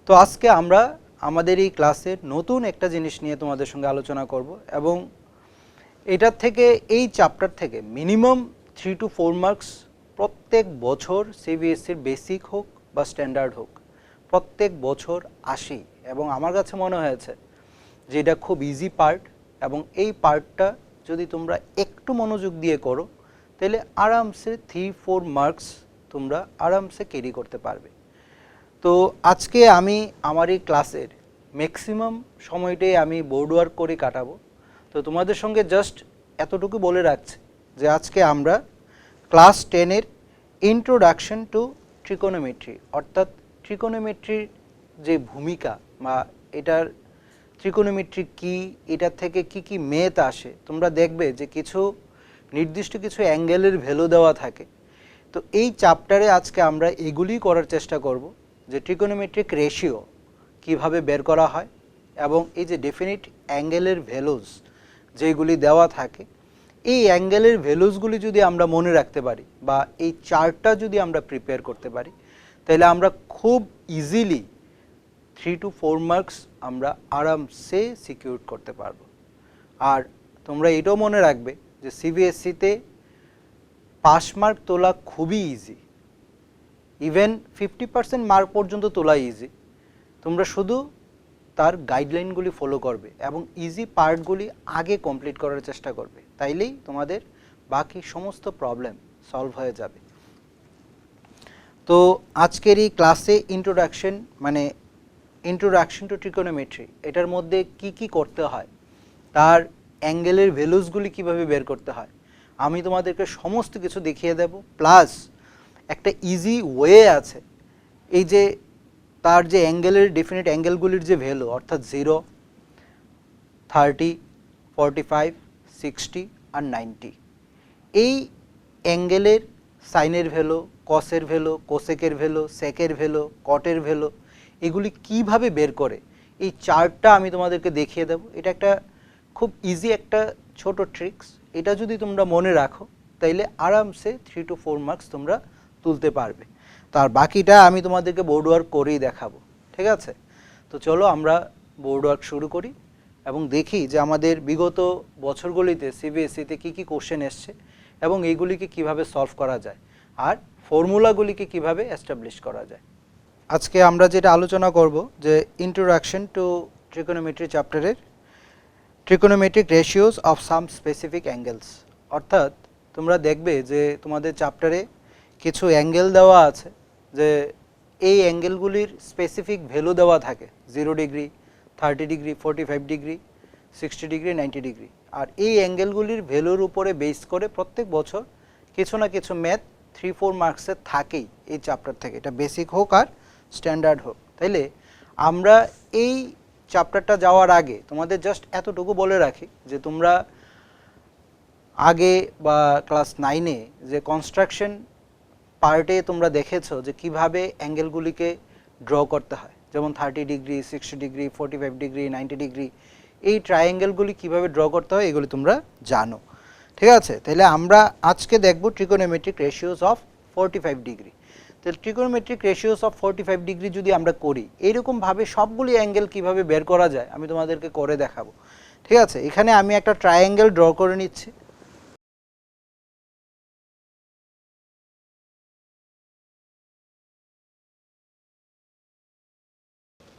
তো আজকে আমরা আমাদের এই ক্লাসের নতুন একটা জিনিস নিয়ে তোমাদের সঙ্গে আলোচনা করব এবং এটার থেকে এই চ্যাপ্টার থেকে মিনিমাম 3 to 4 মার্কস প্রত্যেক বছর সিবিএসসির বেসিক হোক বা স্ট্যান্ডার্ড হোক প্রত্যেক বছর আসেই এবং আমার কাছে মনে হয়েছে যে এটা খুব ইজি পার্ট এবং এই পার্টটা যদি তোমরা একটু মনোযোগ দিয়ে করো তাহলে আরামসে 3-4 মার্কস তোমরা আরামসে ক্যারি করতে পারবে। তো আজকে আমি আমার এই ক্লাসের ম্যাক্সিমাম সময়টাই আমি বোর্ড ওয়ার্ক করে কাটাবো। তো তোমাদের সঙ্গে জাস্ট এতটুকু বলে রাখছি যে আজকে আমরা ক্লাস 10-এর ইন্ট্রোডাকশন টু ট্রিকোনোমেট্রি অর্থাৎ ট্রিকোনোমেট্রির যে ভূমিকা বা এটার ট্রিকোনোমেট্রি কি, এটার থেকে কি কি মেথ আসে, তোমরা দেখবে যে কিছু নির্দিষ্ট কিছু অ্যাঙ্গেলের ভ্যালু দেওয়া থাকে। তো এই চ্যাপ্টারে আজকে আমরা এগুলি করার চেষ্টা করব যে ট্রিকোনোমেট্রিক রেশিও কিভাবে বের করা হয় এবং এই যে ডেফিনিট অ্যাঙ্গেলের ভ্যালুজ যেগুলি দেওয়া থাকে এই অ্যাঙ্গেলের ভ্যালুজগুলি যদি আমরা মনে রাখতে পারি বা এই চার্টটা যদি আমরা প্রিপেয়ার করতে পারি তাহলে আমরা খুব ইজিলি 3 to 4 মার্কস আমরা আরামসে সিকিউর করতে পারবো। আর তোমরা এটাও মনে রাখবে যে সিবিএসসিতে পাস মার্ক তোলা খুবই ইজি, ইভেন 50% মার্ক পর্যন্ত তোলা ইজি। তোমরা শুধু তার গাইডলাইনগুলি ফলো করবে এবং ইজি পার্টগুলি আগে কমপ্লিট করার চেষ্টা করবে, তাইলেই তোমাদের বাকি সমস্ত প্রবলেম সলভ হয়ে যাবে। তো আজকের এই ক্লাসে ইন্ট্রোডাকশন টু ট্রিকোনোমেট্রি এটার মধ্যে কি কি করতে হয়, তার অ্যাঙ্গেলের ভ্যালুজগুলি কিভাবে বের করতে হয় আমি তোমাদেরকে সমস্ত কিছু দেখিয়ে দেব। প্লাস একটা ইজি ওয়ে আছে, এই যে তার যে অ্যাঙ্গেলের ডেফিনিট অ্যাঙ্গেলগুলির যে ভ্যালু অর্থাৎ 0, 30, 45, 60 আর 90 এই অ্যাঙ্গেলের সাইনের ভ্যালু, কসের ভ্যালু, কোসেকের ভ্যালু, সেকের ভ্যালু, কটের ভ্যালু এগুলি কিভাবে বের করে এই চার্টটা আমি তোমাদেরকে দেখিয়ে দেব। এটা একটা খুব ইজি একটা ছোট ট্রিক্স, এটা যদি তোমরা মনে রাখো তাইলে আরামসে 3 to 4 মার্কস তোমরা তুলতে পারবে। তার বাকিটা আমি তোমাদেরকে বোর্ড ওয়ার্ক করেই দেখাবো, ঠিক আছে? তো চলো আমরা বোর্ড ওয়ার্ক শুরু করি এবং দেখি যে আমাদের বিগত বছরগুলিতে সিবিএসসিতে কী কী কোশ্চেন এসছে এবং এইগুলিকে কিভাবে সলভ করা যায় আর ফর্মুলাগুলিকে কিভাবে এস্টাবলিশ করা যায়। আজকে আমরা যেটা আলোচনা করব যে ইন্ট্রোডাকশন টু ট্রিকোনোমেট্রি চ্যাপ্টারের trigonometric ratios of some specific angles, অর্থাৎ তোমরা দেখবে যে তোমাদের চ্যাপ্টারে কিছু অ্যাঙ্গেল দেওয়া আছে যে এই অ্যাঙ্গেলগুলির স্পেসিফিক ভ্যালু দেওয়া থাকে 0 degree, 30 degree, 45 degree, 60 degree, 90 degree. আর এই অ্যাঙ্গেলগুলির ভ্যালুর উপরে বেস করে প্রত্যেক বছর কিছু না কিছু ম্যাথ 3-4 মার্কসের থাকেই এই চ্যাপ্টার থেকে, এটা বেসিক হোক আর স্ট্যান্ডার্ড হোক। তাইলে আমরা এই চ্যাপ্টারটা যাওয়ার আগে তোমাদের জাস্ট এতটুকু বলে রাখি যে তোমরা আগে বা ক্লাস 9-এ যে কনস্ট্রাকশন পার্টে তোমরা দেখেছো যে কিভাবে অ্যাঙ্গেলগুলিকে ড্র করতে হয়, যেমন 30 ডিগ্রি, 60 ডিগ্রি, 45 ডিগ্রি, 90 ডিগ্রি এই ট্রায়াঙ্গেলগুলি কিভাবে ড্র করতে হয় এগুলি তোমরা জানো, ঠিক আছে? তাহলে আমরা আজকে দেখব ট্রিকোনোমেট্রিক রেশিওস অফ 45 ডিগ্রি। তাহলে ট্রিকোনোমেট্রিক রেশিওস অফ 45 ডিগ্রি যদি আমরা করি এইরকমভাবে সবগুলি অ্যাঙ্গেল কিভাবে বের করা যায় আমি তোমাদেরকে করে দেখাবো, ঠিক আছে? এখানে আমি একটা ট্রায়াঙ্গেল ড্র করে নিচ্ছি।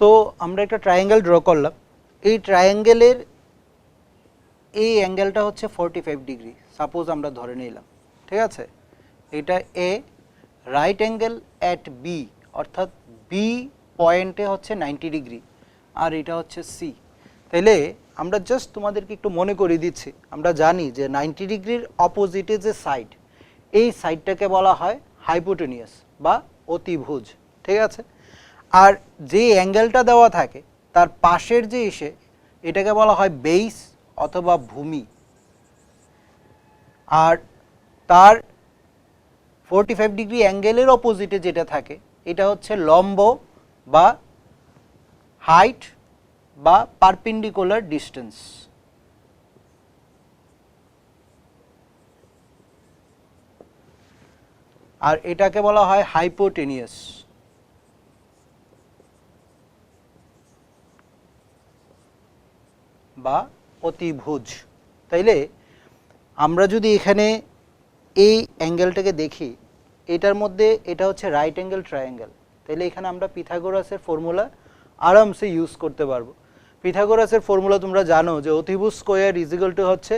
তো আমরা একটা ট্রায়াঙ্গেল ড্র করলাম, এই ট্রায়াঙ্গেলের এই অ্যাঙ্গেলটা হচ্ছে 45 ডিগ্রি সাপোজ আমরা ধরে নিলাম, ঠিক আছে? এটা এ, রাইট অ্যাঙ্গেল অ্যাট বি অর্থাৎ বি পয়েন্টে হচ্ছে 90 ডিগ্রি আর এটা হচ্ছে সি। তাহলে আমরা জাস্ট তোমাদেরকে একটু মনে করিয়ে দিচ্ছি, আমরা জানি যে 90 ডিগ্রির অপোজিটে যে সাইড এই সাইডটাকে বলা হয় হাইপোটেনিয়াস বা অতিভুজ, ঠিক আছে? আর যে অ্যাঙ্গেলটা দেওয়া থাকে তার পাশের যে ইসে এটাকে বলা হয় বেস অথবা ভূমি। আর তার 45 ডিগ্রি অ্যাঙ্গেলের অপোজিটে যেটা থাকে এটা হচ্ছে লম্ব বা হাইট বা পারপেন্ডিকুলার ডিস্টেন্স। আর এটাকে বলা হয় হাইপোটেনিয়াস। বা অতিভুজ। তাইলে আমরা যদি এখানে এই অ্যাঙ্গেলটাকে দেখি, এটার মধ্যে এটা হচ্ছে রাইট অ্যাঙ্গেল ট্রায়াঙ্গেল, তাইলে এখানে আমরা পিথাগোরাসের ফর্মুলা আরামসে ইউজ করতে পারবো। পিথাগোরাসের ফর্মুলা তোমরা জানো যে অতিভুজ স্কোয়ার ইজ ইকুয়াল টু হচ্ছে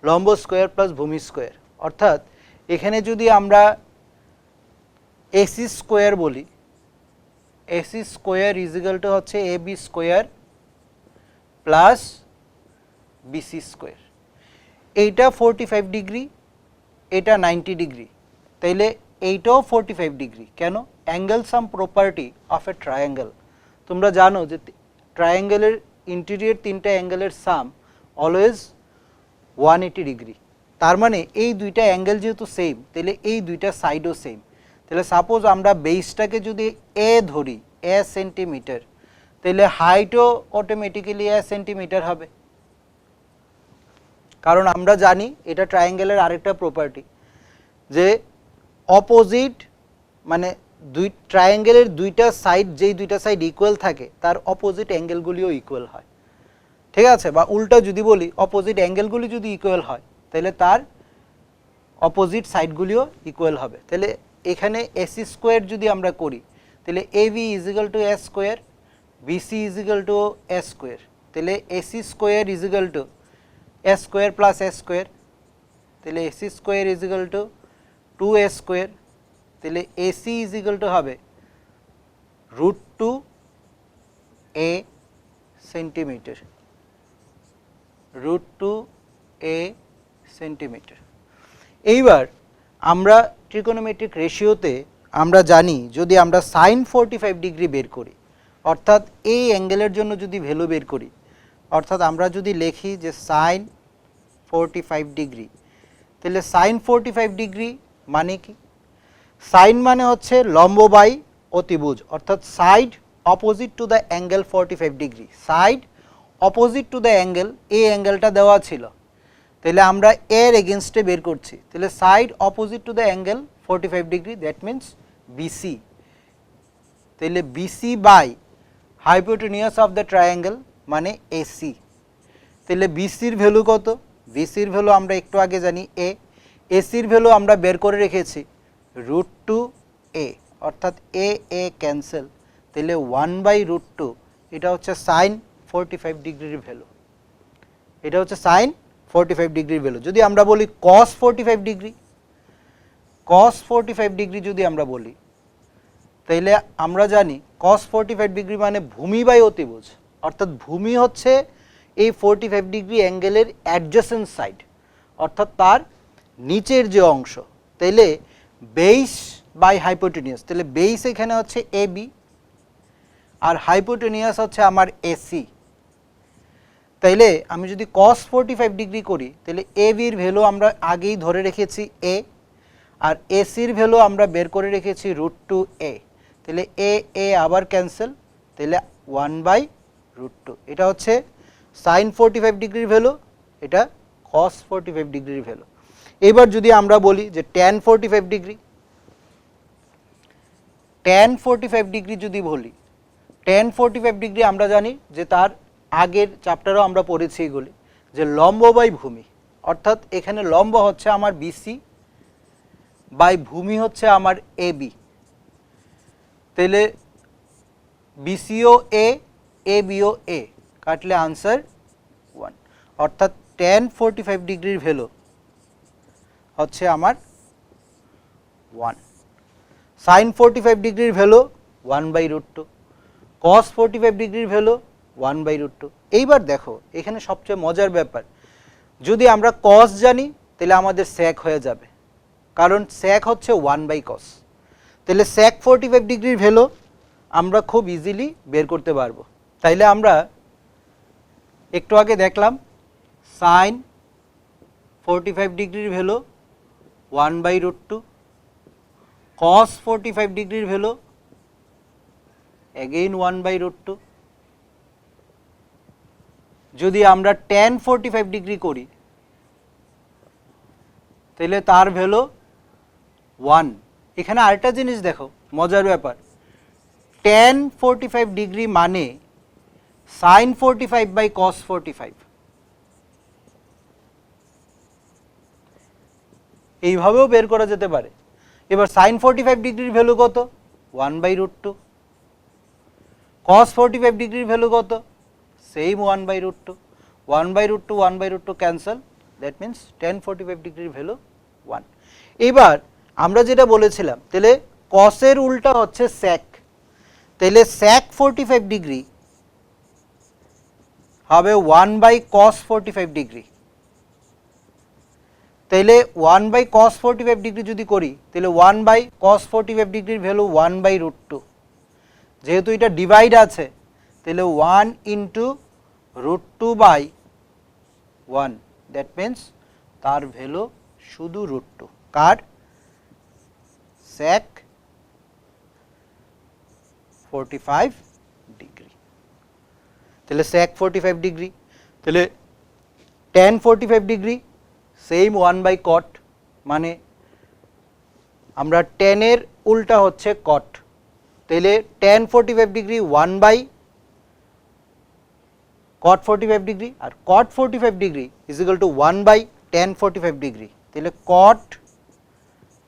লম্ব স্কোয়ার প্লাস ভূমি স্কোয়ার। অর্থাৎ এখানে যদি আমরা এসি স্কোয়ার বলি, AC square is equal to হচ্ছে A B square plus BC square. এইটা 45 ডিগ্রি, এটা 90 ডিগ্রি, তাইলে এইটাও 45 ডিগ্রি। কেন? Angle some property of a triangle. তোমরা জানো যে ট্রায়াঙ্গেলের ইন্টেরিয়র তিনটা অ্যাঙ্গেলের সাম অলওয়েজ 180 ডিগ্রি। তার মানে এই দুইটা অ্যাঙ্গেল যেহেতু সেম, তাহলে এই দুইটা সাইডও সেম। তাহলে সাপোজ আমরা বেসটাকে যদি এ ধরি, এ সেন্টিমিটার, তাহলে হাইটও অটোমেটিক্যালি এ সেন্টিমিটার হবে। কারণ আমরা জানি এটা ট্রায়াঙ্গেলের আরেকটা প্রপার্টি যে অপোজিট, মানে ট্রায়াঙ্গেলের দুইটা সাইড, যেই দুইটা সাইড ইকুয়াল থাকে তার অপোজিট অ্যাঙ্গেলগুলিও ইকুয়াল হয়। ঠিক আছে? বা উল্টা যদি বলি, অপোজিট অ্যাঙ্গেলগুলি যদি ইকুয়াল হয় তাহলে তার অপোজিট সাইডগুলিও ইকুয়াল হবে। তাহলে এখানে এসি স্কোয়ার যদি আমরা করি, তাহলে A B is equal to a square, BC is equal to a square, তাহলে AC square is equal to a square plus a square, তাহলে AC square is equal to 2a square, তাহলে AC is equal to হবে √2a centimetre, √2a centimetre. এইবার আমরা trigonometric রেশিওতে আমরা জানি যদি আমরা সাইন 45 ডিগ্রি বের করি, অর্থাৎ এই অ্যাঙ্গেলের জন্য যদি ভ্যালু বের করি, অর্থাৎ আমরা যদি লিখি যে সাইন 45 ডিগ্রি, তাহলে সাইন 45 ডিগ্রি মানে কি? সাইন মানে হচ্ছে লম্ব বাই অতিভুজ, অর্থাৎ side opposite to the angle 45 degree. Side opposite to the angle, এই অ্যাঙ্গেলটা দেওয়া ছিল, তাহলে আমরা এর এগেনস্টে বের করছি, তাহলে side opposite to the angle 45 degree, that means BC. তাহলে BC by hypotenuse of the triangle মানে এসি। তাহলে বিসির ভ্যালু কত? বিসির ভ্যালু আমরা একটু আগে জানি এ, এসির ভ্যালু আমরা বের করে রেখেছি √2a, অর্থাৎ এ ক্যান্সেল, তাহলে 1/√2, এটা হচ্ছে সাইন 45 ডিগ্রির ভ্যালু, এটা হচ্ছে সাইন 45 ডিগ্রির ভ্যালু। যদি আমরা বলি কস 45 ডিগ্রি, কস 45 ডিগ্রি যদি আমরা বলি, তাইলে আমরা জানি কস 45 ডিগ্রি মানে ভূমি বাই অতিভুজ, অর্থাৎ ভূমি হচ্ছে এই 45 ডিগ্রি অ্যাঙ্গেলের অ্যাডজেসেন্ট সাইড, অর্থাৎ তার নিচের যে অংশ। তাইলে বেস বাই হাইপোটেনিয়াস, তাহলে বেস এখানে হচ্ছে এ বি আর হাইপোটেনিয়াস হচ্ছে আমার এসি। তাইলে আমি যদি কস 45 ডিগ্রি করি, তাহলে এ বির ভ্যালু আমরা আগেই ধরে রেখেছি এ, আর এসির ভ্যালু আমরা বের করে রেখেছি √2a, তাহলে এ আবার ক্যান্সেল, তাহলে 1/√2, এটা হচ্ছে সাইন 45 ডিগ্রির ভ্যালু, এটা কস 45 ডিগ্রির ভ্যালু। এবার যদি আমরা বলি যে ট্যান 45 ডিগ্রি, ট্যান 45 ডিগ্রি যদি বলি, ট্যান 45 ডিগ্রি আমরা জানি যে তার আগের চ্যাপ্টারও আমরা পড়েছি এগুলি, যে লম্ব বাই ভূমি, অর্থাৎ এখানে লম্ব হচ্ছে আমার বিসি বাই ভূমি হচ্ছে আমার এ বি, তাহলে বিসিও এ বিও এ, কাটলে আনসার 1, অর্থাৎ ট্যান 45 ডিগ্রির ভ্যালু হচ্ছে আমার 1, সাইন 45 ডিগ্রির ভ্যালু 1/√2, কস 45 ডিগ্রির ভ্যালু 1/√2। এইবার দেখো এখানে সবচেয়ে মজার ব্যাপার, যদি আমরা কস জানি তাহলে আমাদের সেক হয়ে যাবে, কারণ সেক হচ্ছে 1/cos, তাহলে সেক 45 ডিগ্রির ভ্যালু আমরা খুব ইজিলি বের করতে পারবো। তাইলে আমরা একটু আগে দেখলাম সাইন 45 ডিগ্রির ভ্যালু 1/√2, কস 45 ডিগ্রির ভ্যালু এগেইন 1/√2। যদি আমরা ট্যান 45 ডিগ্রি করি তাহলে তার ভ্যালু 1। এখানে আরেকটা জিনিস দেখো মজার ব্যাপার, ট্যান 45 ডিগ্রি মানে সাইন 45 বাই কস 45, এইভাবেও বের করা যেতে পারে। এবার সাইন 45 ডিগ্রির ভ্যালু কত? 1/√2। কস 45 ডিগ্রির ভ্যালু কত? Same 1/√2। 1/√2 1/√2 cancel, that means tan 45 ডিগ্রির ভ্যালু 1। এবার আমরা যেটা বলেছিলাম, তাহলে কসের উল্টা হচ্ছে sec, তাহলে sec 45 ডিগ্রি হবে 1/cos 45 ডিগ্রি। তাহলে 1/cos 45 ডিগ্রি যদি করি, তাহলে 1/cos 45 ডিগ্রির ভ্যালু 1/√2। যেহেতু এটা ডিভাইড আছে, তাহলে 1 × √2/1, দ্যাট মিন্স তার ভ্যালু শুধু √2। কার? sec 45 degree. তাহলে sec 45 ডিগ্রি, তাহলে tan 45 ডিগ্রি সেম 1/cot, মানে আমরা tan এর উল্টা হচ্ছে cot, তাহলে tan 45 ডিগ্রি 1/cot 45 ডিগ্রি, আর cot 45 ডিগ্রি is equal to 1/tan 45 degree. তাহলে cot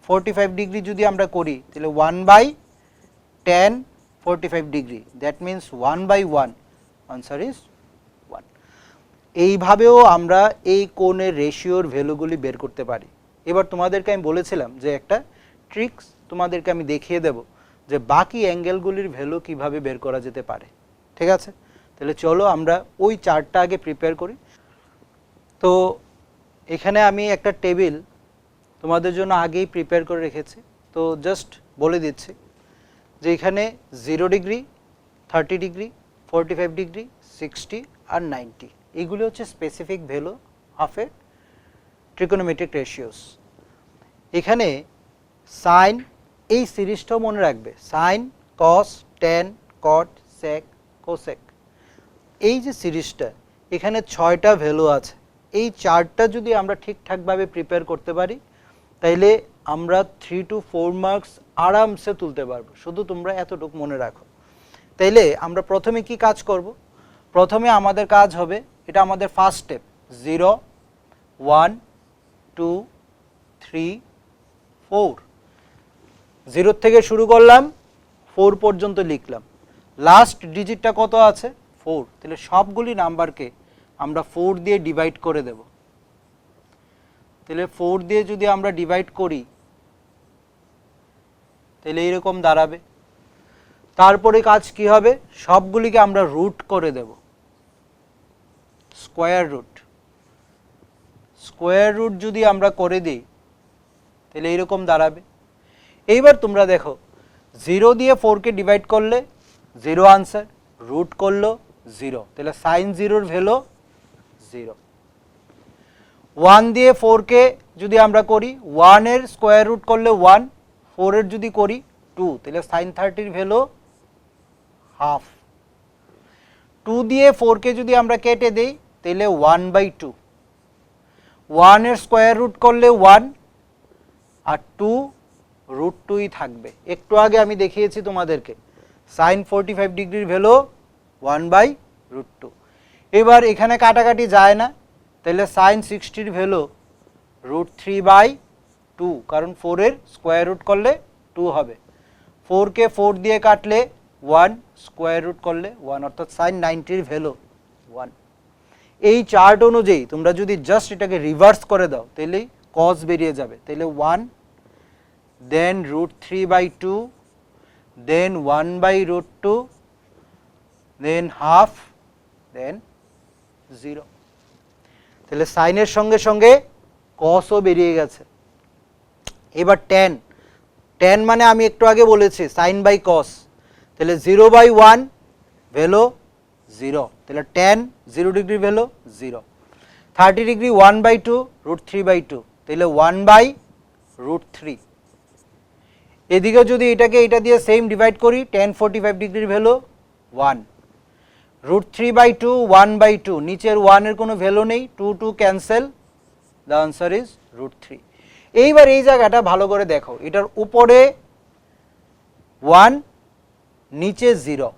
45 ডিগ্রি যদি আমরা করি, তাহলে 1/tan 45 degree, that means 1/1, answer is 1। এইভাবেও আমরা এই কোণের রেশিওর ভ্যালুগুলি বের করতে পারি। এবার তোমাদেরকে আমি বলেছিলাম যে একটা ট্রিক্স তোমাদেরকে আমি দেখিয়ে দেব যে বাকি অ্যাঙ্গেলগুলির ভ্যালু কিভাবে বের করা যেতে পারে। ঠিক আছে, তাহলে চলো আমরা ওই চার্টটা আগে প্রিপেয়ার করি। তো এখানে আমি একটা টেবিল তোমাদের জন্য আগেই প্রিপেয়ার করে রেখেছি, তো জাস্ট বলে দিচ্ছি যে এখানে 0 ডিগ্রি, 30 ডিগ্রি, 45 ডিগ্রি, 60 আর 90, এইগুলি হচ্ছে specific value of A trigonometric ratios. এখানে সাইন, এই সিরিজটাও মনে রাখবে, সাইন, কস, ট্যান, কট, সেক, কোসেক, এই যে সিরিজটা, এখানে 6টা ভ্যালু আছে। এই চার্টটা যদি আমরা ঠিকঠাকভাবে প্রিপেয়ার করতে পারি, তাইলে আমরা 3 to 4 মার্কস আরামসে তুলতে পারবো। শুধু তোমরা এতটুকু মনে রাখো। তাইলে আমরা প্রথমে কি কাজ করব? প্রথমে আমাদের কাজ হবে, এটা আমাদের ফার্স্ট স্টেপ, 0 1 2 3 4, 0 থেকে শুরু করলাম, 4 পর্যন্ত লিখলাম, লাস্ট ডিজিটটা কত আছে? 4। তাহলে সবগুলি নাম্বারকে আমরা 4 দিয়ে ডিভাইড করে দেব। তাহলে 4 দিয়ে যদি আমরা ডিভাইড করি, তাহলে এইরকম দাঁড়াবে। তারপরে কাজ কি হবে? সবগুলিকে আমরা রুট করে দেব, স্কোয়ার রুট। স্কোয়ার রুট যদি আমরা করে দিই, তাহলে এইরকম দাঁড়াবে। এইবার তোমরা দেখো, 0 দিয়ে 4কে ডিভাইড করলে 0 আনসার, রুট করলো 0, তাহলে সাইন 0-র ভ্যালু 0। 1 দিয়ে 4কে যদি আমরা করি, 1 এর স্কোয়ার রুট করলে 1, 4 এর যদি করি 2, তাহলে সাইন 30-র ভ্যালু হাফ। 2 দিয়ে 4কে যদি আমরা কেটে দিই, তাহলে 1/2। 1 এর স্কোয়ার রুট করলে 1, আর 2 √2ই থাকবে। একটু আগে আমি দেখিয়েছি তোমাদেরকে, সাইন 45 ডিগ্রির ভ্যালু 1/√2। এবার এখানে কাটাকাটি যায় না, তাহলে সাইন 60-র ভ্যালু √3/2, কারণ 4 এর স্কোয়ার রুট করলে 2 হবে। 4কে 4 দিয়ে কাটলে 1, স্কোয়ার রুট করলে 1, অর্থাৎ সাইন 90-র ভ্যালু 1। এই চার্ট অনুযায়ী তোমরা যদি জাস্ট এটাকে রিভার্স করে দাও, তাহলেই কস বেরিয়ে যাবে। তাহলে 1, দেন √3/2, দেন 1/√2, দেন হাফ, দেন 0। তাহলে সাইনের সঙ্গে সঙ্গে কসও বেরিয়ে গেছে। এবার ট্যান, ট্যান মানে আমি একটু আগে বলেছি সাইন বাই কস, তাহলে 0/1 ভ্যালু 0, তাহলে ট্যান 0 ডিগ্রি ভ্যালু 0। 30 ডিগ্রি 1/2, √3/2, তাহলে 1/√3। এদিকে যদি এটাকে এটা দিয়ে সেম ডিভাইড করি, tan 45 ডিগ্রির ভ্যালু 1, √3/2, 1/2, নিচের 1 এর কোনো ভ্যালু নেই, 2 ক্যান্সেল, দ্য আনসার ইজ √3। এইবার এই জায়গাটা ভালো করে দেখো, এটার উপরে 1, নিচে 0,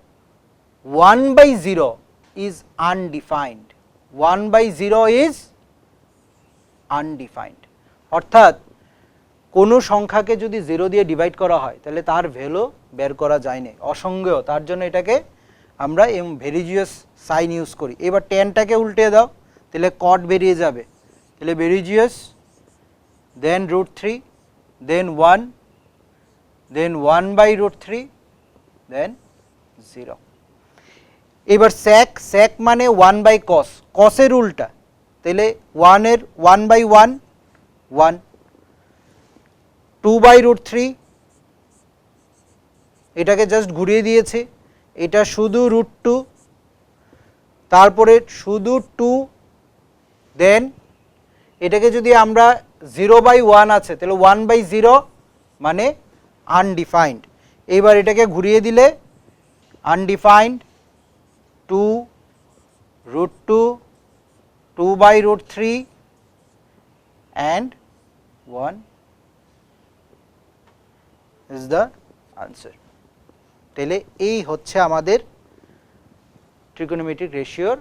1/0 is undefined, 1/0 is undefined, অর্থাৎ কোনো সংখ্যাকে যদি 0 দিয়ে ডিভাইড করা হয় তাহলে তার ভ্যালু বের করা যায় না, অসংজ্ঞেয়। তার জন্য এটাকে আমরা ভেরিজিয়াস সাইন ইউজ করি। এবার 10টাকে উল্টে দাও, তাহলে কট বেরিয়ে যাবে, তাহলে ভেরিজিয়াস, দেন √3, দেন 1, দেন 1/√3, দেন 0। এবার sec মানে 1/cos, cosের উল্টা, তাহলে 1 এর 1/1 1, 2/√3, এটাকে জাস্ট ঘুরিয়ে দিয়েছি, এটা শুধু √2, তারপরে শুধু 2, দেন এটাকে যদি আমরা 0/1 আছে তাহলে 1/0 মানে আনডিফাইন্ড। এইবার এটাকে ঘুরিয়ে দিলে undefined, 2, √2, 2/√3 and 1 is the answer. তাহলে এই হচ্ছে আমাদের ট্রিগোনোমেট্রিক রেশিওর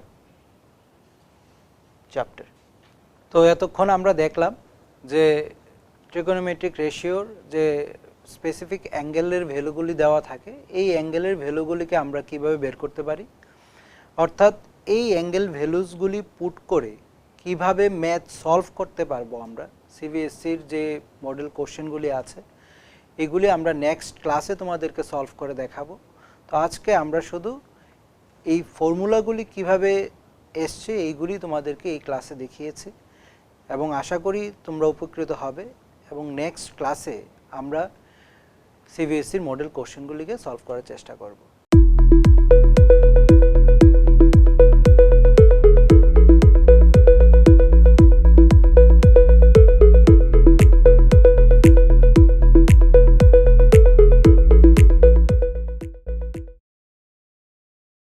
চ্যাপ্টার। তো এতক্ষণ আমরা দেখলাম যে ট্রিগোনোমেট্রিক রেশিওর যে স্পেসিফিক অ্যাঙ্গেলের ভ্যালুগুলি দেওয়া থাকে, এই অ্যাঙ্গেলের ভ্যালুগুলিকে আমরা কিভাবে বের করতে পারি, অর্থাৎ এই অ্যাঙ্গেল ভ্যালুসগুলি পুট করে কিভাবে ম্যাথ সলভ করতে পারবো আমরা। সিবিএসসির যে মডেল কোশ্চেনগুলি আছে এগুলি আমরা নেক্সট ক্লাসে তোমাদেরকে সলভ করে দেখাবো। তো আজকে আমরা শুধু এই ফর্মুলাগুলি কিভাবে এসছে এইগুলি তোমাদেরকে এই ক্লাসে দেখিয়েছি এবং আশা করি তোমরা উপকৃত হবে এবং নেক্সট ক্লাসে আমরা সিবিএসসির মডেল কোশ্চেনগুলিকে সলভ করার চেষ্টা করব।